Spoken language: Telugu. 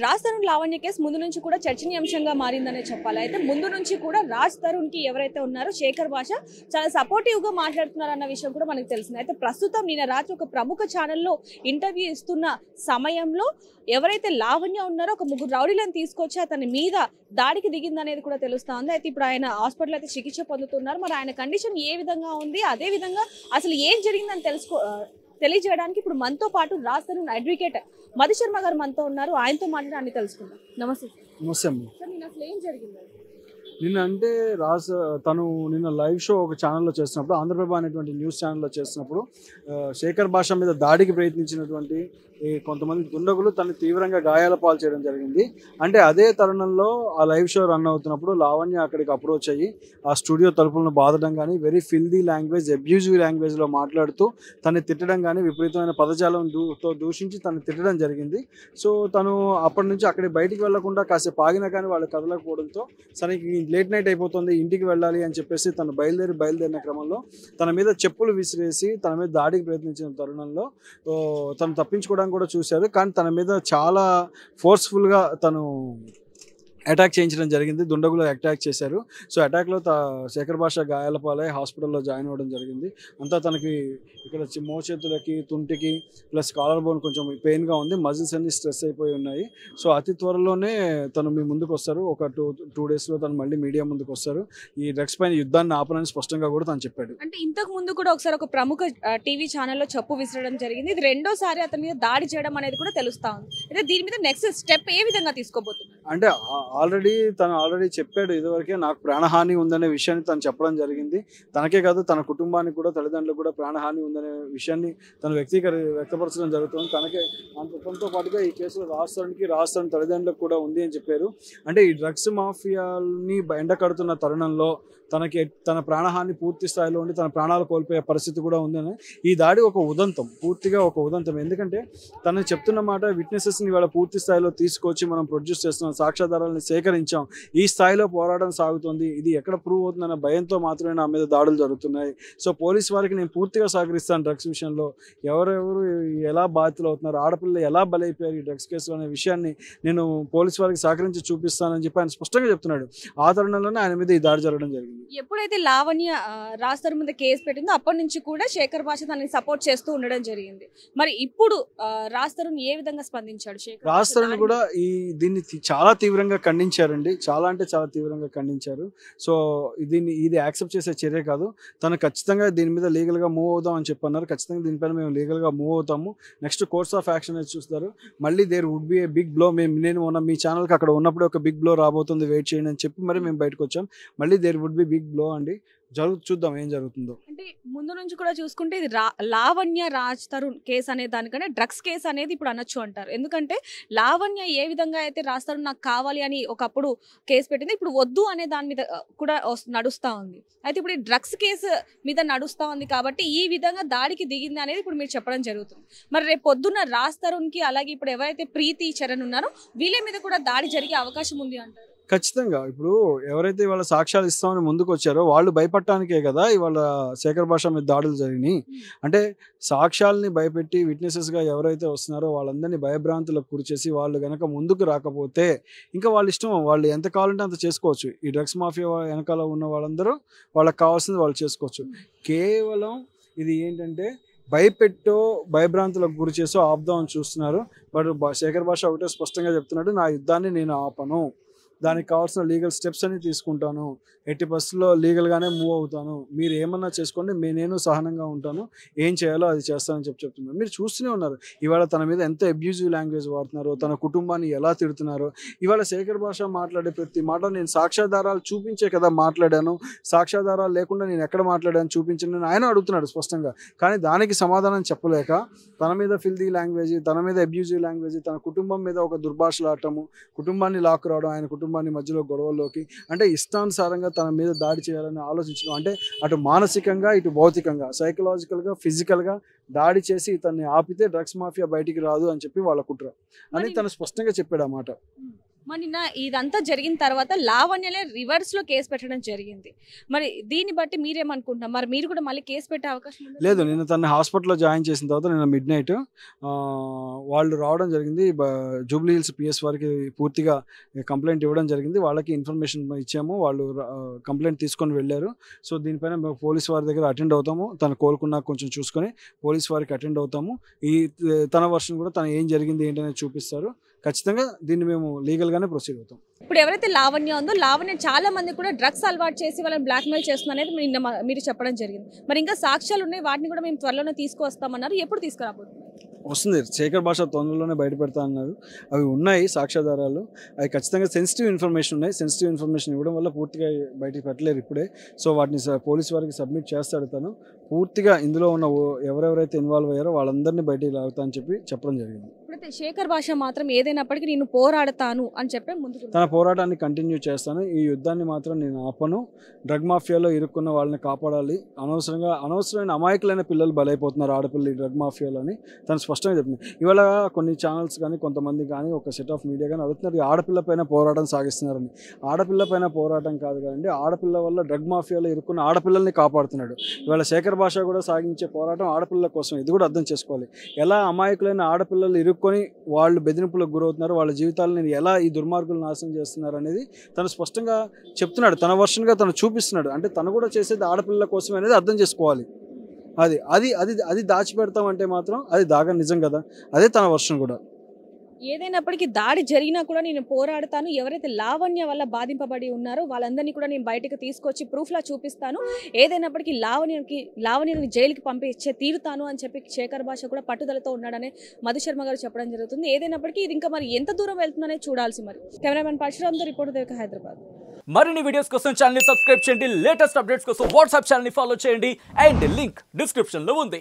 రాజ్ తరుణ్ లావణ్య కేసు ముందు నుంచి కూడా చర్చనీయాంశంగా మారిందనే చెప్పాలి. అయితే ముందు నుంచి కూడా రాజ్ తరుణ్ కి ఎవరైతే ఉన్నారో శేఖర్ భాష చాలా సపోర్టివ్ గా మాట్లాడుతున్నారన్న విషయం కూడా మనకు తెలిసింది. అయితే ప్రస్తుతం నిన్న రాత్రి ఒక ప్రముఖ ఛానల్లో ఇంటర్వ్యూ ఇస్తున్న సమయంలో ఎవరైతే లావణ్య ఉన్నారో ఒక ముగ్గురు రౌడీలను తీసుకొచ్చి అతని మీద దాడికి దిగిందనేది కూడా తెలుస్తోంది. అయితే ఇప్పుడు ఆయన హాస్పిటల్ అయితే చికిత్స పొందుతున్నారు. మరి ఆయన కండిషన్ ఏ విధంగా ఉంది, అదే విధంగా అసలు ఏం జరిగిందని తెలియజేయడానికి ఇప్పుడు మనతో పాటు రాజ్ తరుణ్ అడ్వకేట్ మధు శర్మ గారు మనతో ఉన్నారు. ఆయనతో మాట్లాడి అన్ని తెలుసుకుందాం. నమస్తే నమస్తే అమ్మ. సార్, నిన్న అసలు ఏం జరిగింది? నిన్న అంటే తను నిన్న లైవ్ షో ఒక ఛానల్లో చేస్తున్నప్పుడు, ఆంధ్రప్రభ అనేటువంటి న్యూస్ ఛానల్లో చేస్తున్నప్పుడు శేఖర్ భాష మీద దాడికి ప్రయత్నించినటువంటి కొంతమంది దుండగులు తను తీవ్రంగా గాయాల పాలు చేయడం జరిగింది. అంటే అదే తరుణంలో ఆ లైవ్ షో రన్ అవుతున్నప్పుడు లావణ్య అక్కడికి అప్రోచ్ అయ్యి ఆ స్టూడియో తలుపులను బాధడం కానీ, వెరీ ఫిల్దీ లాంగ్వేజ్, అబ్యూజివ్ లాంగ్వేజ్లో మాట్లాడుతూ తను తిట్టడం కానీ, విపరీతమైన పదజాలంతో దూషించి తను తిట్టడం జరిగింది. సో తను అప్పటి నుంచి అక్కడికి బయటికి వెళ్లకుండా కాసేపు ఆగినా కానీ వాళ్ళు కదలకపోవడంతో తనకి లేట్ నైట్ అయిపోతుంది, ఇంటికి వెళ్ళాలి అని చెప్పేసి తను బయలుదేరిన క్రమంలో తన మీద చెప్పులు విసిరేసి తన మీద దాడికి ప్రయత్నించిన తరుణంలో తను తప్పించుకోవడానికి కూడా చూశారు. కానీ తన మీద చాలా ఫోర్స్ఫుల్గా తను అటాక్ చేయించడం జరిగింది. దుండగులు అటాక్ చేశారు. సో అటాక్లో శేఖర్ భాష గాయాల పాలై హాస్పిటల్లో జాయిన్ అవ్వడం జరిగింది. అంతా తనకి ఇక్కడ మోచేతులకి, తుంటికి ప్లస్ కాలర్ బోన్ కొంచెం పెయిన్గా ఉంది. మజిల్స్ అన్ని స్ట్రెస్ అయిపోయి ఉన్నాయి. సో అతి త్వరలోనే తను మీ ముందుకు వస్తారు. ఒక టూ డేస్లో తను మళ్ళీ మీడియా ముందుకు వస్తారు. ఈ డ్రగ్స్ పైన యుద్ధాన్ని ఆపనని స్పష్టంగా కూడా తను చెప్పాడు. అంటే ఇంతకు ముందు కూడా ఒకసారి ఒక ప్రముఖ టీవీ ఛానల్లో చెప్పు విసరడం జరిగింది. ఇది రెండోసారి అతని మీద దాడి చేయడం అనేది కూడా తెలుస్తా ఉంది. అయితే దీని మీద నెక్స్ట్ స్టెప్ ఏ విధంగా తీసుకోబోతున్నారు? అంటే తను ఆల్రెడీ చెప్పాడు ఇదివరకే, నాకు ప్రాణహాని ఉందనే విషయాన్ని తను చెప్పడం జరిగింది. తనకే కాదు, తన కుటుంబానికి కూడా, తల్లిదండ్రులకు కూడా ప్రాణహాని ఉందనే విషయాన్ని తను వ్యక్తపరచడం జరుగుతుంది. తనతో పాటుగా ఈ కేసులో రాజ్ తరుణ్ తల్లిదండ్రులకు కూడా ఉంది అని చెప్పారు. అంటే ఈ డ్రగ్స్ మాఫియాని ఎండకడుతున్న తరుణంలో తన ప్రాణహాని పూర్తి స్థాయిలో ఉండి తన ప్రాణాలు కోల్పోయే పరిస్థితి కూడా ఉందని ఈ దాడి ఒక ఉదంతం, పూర్తిగా ఒక ఉదంతం. ఎందుకంటే తను చెప్తున్న మాట, విట్నెసెస్ని ఇవాళ పూర్తి స్థాయిలో తీసుకొచ్చి మనం ప్రొడ్యూస్ చేస్తున్నాం, సాక్ష్యాధారాలను సేకరించాం, ఈ స్థాయిలో పోరాటం సాగుతుంది, ఇది ఎక్కడ ప్రూవ్ అవుతుందన్న భయంతో మాత్రమే నా మీద దాడులు జరుగుతున్నాయి. సో పోలీస్ వారికి నేను పూర్తిగా సహకరిస్తాను. డ్రగ్స్ విషయంలో ఎవరెవరు ఎలా బాధితులు అవుతున్నారు, ఆడపిల్లలు ఎలా బలైపోయారు ఈ డ్రగ్స్ కేసులో అనే విషయాన్ని నేను పోలీస్ వారికి సహకరించి చూపిస్తానని చెప్పి ఆయన స్పష్టంగా చెప్తున్నాడు. ఆ తరుణంలోనే ఆయన మీద ఈ దాడి జరగడం జరిగింది. ఎప్పుడైతే లావణ్య రాజ్ తరుణ్ మీద కేసు పెట్టిందో అప్పటి నుంచి కూడా శేఖర్ భాష తనని సపోర్ట్ చేస్తూ ఉండడం జరిగింది. మరి ఇప్పుడు రాజ్ తరుణ్ ఏ విధంగా స్పందించాడు? రాజ్ తరుణ్ కూడా దీన్ని చాలా తీవ్రంగా ఖండించారండి. చాలా అంటే చాలా తీవ్రంగా ఖండించారు. సో ఇది యాక్సెప్ట్ చేసే చర్య కాదు. తను ఖచ్చితంగా దీని మీద లీగల్గా మూవ్ అవుదాం అని చెప్పి అన్నారు. ఖచ్చితంగా దీనిపైన మేము లీగల్గా మూవ్ అవుతాము. నెక్స్ట్ కోర్స్ ఆఫ్ యాక్షన్ అయితే చూస్తారు. మళ్ళీ there would be a big blow. నేను మీ ఛానల్కి అక్కడ ఉన్నప్పుడు ఒక బిగ్ బ్లో రాబోతుంది, వెయిట్ చేయండి అని చెప్పి మరి మేము బయటకు వచ్చాం. మళ్ళీ there would be big blow అండి. చూద్దాం ఏం జరుగుతుందో. అంటే ముందు నుంచి కూడా చూసుకుంటే ఇది లావణ్య రాజ్ తరుణ్ కేసు అనే దానికనే డ్రగ్స్ కేసు అనేది ఇప్పుడు అనొచ్చు అంటారు. ఎందుకంటే లావణ్య ఏ విధంగా అయితే రాజ్ తరుణ్ నాకు కావాలి అని ఒకప్పుడు కేసు పెట్టింది, ఇప్పుడు వద్దు అనే దాని మీద కూడా నడుస్తూ ఉంది. అయితే ఇప్పుడు ఈ డ్రగ్స్ కేసు మీద నడుస్తూ ఉంది కాబట్టి ఈ విధంగా దాడికి దిగింది అనేది ఇప్పుడు మీరు చెప్పడం జరుగుతుంది. మరి రేపు పొద్దున్న రాజ్ తరుణ్కి అలాగే ఇప్పుడు ఎవరైతే ప్రీతి చరణ్ ఉన్నారో వీళ్ళ మీద కూడా దాడి జరిగే అవకాశం ఉంది అంటారు. ఖచ్చితంగా. ఇప్పుడు ఎవరైతే ఇవాళ సాక్ష్యాలు ఇస్తామని ముందుకు వచ్చారో వాళ్ళు భయపడటానికే కదా ఇవాళ శేఖర్ భాష మీద దాడులు జరిగినాయి. అంటే సాక్ష్యాలని భయపెట్టి విట్నెసెస్గా ఎవరైతే వస్తున్నారో వాళ్ళందరినీ భయభ్రాంతులకు గురిచేసి వాళ్ళు కనుక ముందుకు రాకపోతే ఇంకా వాళ్ళ ఇష్టం, వాళ్ళు ఎంత కావాలంటే అంత చేసుకోవచ్చు. ఈ డ్రగ్స్ మాఫియా వెనకాల ఉన్న వాళ్ళందరూ వాళ్ళకి కావాల్సింది వాళ్ళు చేసుకోవచ్చు. కేవలం ఇది ఏంటంటే భయభ్రాంతులకు గురి చేసో ఆపుదామని చూస్తున్నారు. బట్ శేఖర్ భాష ఒకటే స్పష్టంగా చెప్తున్నాడు, నా యుద్ధాన్ని నేను ఆపను, దానికి కావాల్సిన లీగల్ స్టెప్స్ అని తీసుకుంటాను, ఎట్టి పరిస్థితుల్లో లీగల్గానే మూవ్ అవుతాను, మీరు ఏమన్నా చేసుకోండి, నేను సహనంగా ఉంటాను, ఏం చేయాలో అది చేస్తానని చెప్తున్నారు. మీరు చూస్తూనే ఉన్నారు ఇవాళ తన మీద ఎంత అబ్యూజివ్ లాంగ్వేజ్ వాడుతున్నారో, తన కుటుంబాన్ని ఎలా తిడుతున్నారో. ఇవాళ శేఖర్ భాష మాట్లాడే ప్రతి మాట నేను సాక్ష్యాధారాలు చూపించే కదా మాట్లాడాను, సాక్ష్యాధారాలు లేకుండా నేను ఎక్కడ మాట్లాడాను చూపించండి ఆయన అడుగుతున్నాడు స్పష్టంగా. కానీ దానికి సమాధానం చెప్పలేక తన మీద ఫిల్దీ లాంగ్వేజ్, తన మీద అబ్యూజివ్ లాంగ్వేజ్, తన కుటుంబం మీద ఒక దుర్భాషలాడటము, కుటుంబాన్ని లాక్కు రావడం, ఆయన కుటుంబాన్ని మధ్యలో గొడవల్లోకి, అంటే ఇష్టానుసారంగా తన మీద దాడి చేయాలని ఆలోచించడం, అంటే అటు మానసికంగా ఇటు భౌతికంగా సైకలాజికల్గా ఫిజికల్గా దాడి చేసి ఇతన్ని ఆపితే డ్రగ్స్ మాఫియా బయటికి రాదు అని చెప్పి వాళ్ళ కుట్ర అని తను స్పష్టంగా చెప్పాడు అన్నమాట. మరి నిన్న ఇదంతా జరిగిన తర్వాత లావణ్యలే రివర్స్ లో కేసు పెట్టడం జరిగింది. మరి దీన్ని బట్టి మీరేమనుకుంటున్నారు? మరి మీరు కూడా మళ్ళీ కేసు పెట్టే అవకాశం ఉందా? లేదు, నిన్న తన హాస్పిటల్లో జాయిన్ చేసిన తర్వాత నిన్న మిడ్ నైట్ వాళ్ళు రావడం జరిగింది. జూబ్లీ హిల్స్ పిఎస్ వారికి పూర్తిగా కంప్లైంట్ ఇవ్వడం జరిగింది. వాళ్ళకి ఇన్ఫర్మేషన్ ఇచ్చాము, వాళ్ళు కంప్లైంట్ తీసుకొని వెళ్ళారు. సో దీనిపైన మేము పోలీస్ వారి దగ్గర అటెండ్ అవుతాము. తను కోలుకున్నా కొంచెం చూసుకొని పోలీస్ వారికి అటెండ్ అవుతాము. తన వర్షన్ కూడా తను ఏం జరిగింది ఏంటనేది చూపిస్తారు. ఖచ్చితంగా దీన్ని మేము లీగల్గానే ప్రొసీడ్ అవుతాం. ఇప్పుడు ఎవరైతే లావణ్య ఉందో, లావణ్య చాలా మంది కూడా డ్రగ్స్ అలవాటు చేసి వాళ్ళని బ్లాక్మెయిల్ చేస్తున్నా అనేది మీరు చెప్పడం జరిగింది. మరి ఇంకా సాక్ష్యాలు ఉన్నాయి, వాటిని కూడా మేము త్వరలోనే తీసుకువస్తామన్నారు. ఎప్పుడు తీసుకురాబోతున్నారు? వస్తుంది, శేఖర్ భాష తొందరలోనే బయట పెడతా అన్నారు. అవి ఉన్నాయి సాక్ష్యాధారాలు, అవి ఖచ్చితంగా సెన్సిటివ్ ఇన్ఫర్మేషన్ ఉన్నాయి. సెన్సిటివ్ ఇన్ఫర్మేషన్ ఇవ్వడం వల్ల పూర్తిగా బయటికి పెట్టలేరు ఇప్పుడే. సో వాటిని పోలీస్ వారికి సబ్మిట్ చేస్తాడు. తను పూర్తిగా ఇందులో ఉన్న ఎవరెవరైతే ఇన్వాల్వ్ అయ్యారో వాళ్ళందరినీ బయటికి లాగుతా అని చెప్పడం జరిగింది. ఇప్పుడైతే శేఖర్ భాష మాత్రం ఏదైనప్పటికీ నేను పోరాడతాను అని చెప్పి ముందుకు తన పోరాటాన్ని కంటిన్యూ చేస్తాను. ఈ యుద్ధాన్ని మాత్రం నేను ఆపను. డ్రగ్ మాఫియాలో ఇరుక్కున్న వాళ్ళని కాపాడాలి. అనవసరమైన అమాయకులైన పిల్లలు బలైపోతున్నారు ఆడపిల్లలు డ్రగ్ మాఫియాలో అని తను స్పష్టంగా చెప్తుంది. ఇవాళ కొన్ని ఛానల్స్ కానీ కొంతమంది కానీ ఒక సెట్ ఆఫ్ మీడియా కానీ అడుగుతున్నారు ఆడపిల్ల పైన పోరాటం సాగిస్తున్నారని. ఆడపిల్ల పైన పోరాటం కాదు కదండి, ఆడపిల్ల వల్ల డ్రగ్ మాఫియాలో ఇరుక్కున్న ఆడపిల్లల్ని కాపాడుతున్నాడు. ఇవాళ శేఖర్ భాష కూడా సాగించే పోరాటం ఆడపిల్లల కోసం. ఇది కూడా అర్థం చేసుకోవాలి. ఎలా అమాయకులైన ఆడపిల్లలు ఇరుక్కొని వాళ్ళు బెదిరింపులకు గురవుతున్నారు, వాళ్ళ జీవితాలను ఎలా ఈ దుర్మార్గులు నాశనం చేస్తున్నారు అనేది తను స్పష్టంగా చెప్తున్నాడు. తన వర్షన్గా తను చూపిస్తున్నాడు. అంటే తను కూడా చేసేది ఆడపిల్లల కోసం అనేది అర్థం చేసుకోవాలి. అది దాచిపెడతామంటే మాత్రం అది దాగా నిజం కదా. అదే తన వర్షన్ కూడా. ఏదైనప్పటికీ దాడి జరిగినా కూడా నేను పోరాడతాను. ఎవరైతే లావణ్య వల్ల బాధింపబడి ఉన్నారో వాళ్ళందరినీ కూడా నేను బయటకు తీసుకొచ్చి ప్రూఫ్లా చూపిస్తాను. ఏదైనప్పటికీ లావణ్యని జైలుకి పంపించే తీరుతాను అని చెప్పి శేఖర్ భాష కూడా పట్టుదలతో ఉన్నాడనే మధుశర్మ గారు చెప్పడం జరుగుతుంది. ఏదైనప్పటికీ ఇది ఇంకా మరి ఎంత దూరం వెళ్తుందనే చూడాల్సి. మరి కెమెరామెన్ పరశురామ్తో రిపోర్టర్ దేవిక, హైదరాబాద్. మరిన్ని వీడియోస్ కోసం ఛానల్ ని సబ్స్క్రైబ్ చేయండి. లేటెస్ట్ అప్డేట్స్ కోసం వాట్సాప్ ఛానల్ ని ఫాలో చేయండి. అండ్ లింక్ డిస్క్రిప్షన్ లో ఉంది.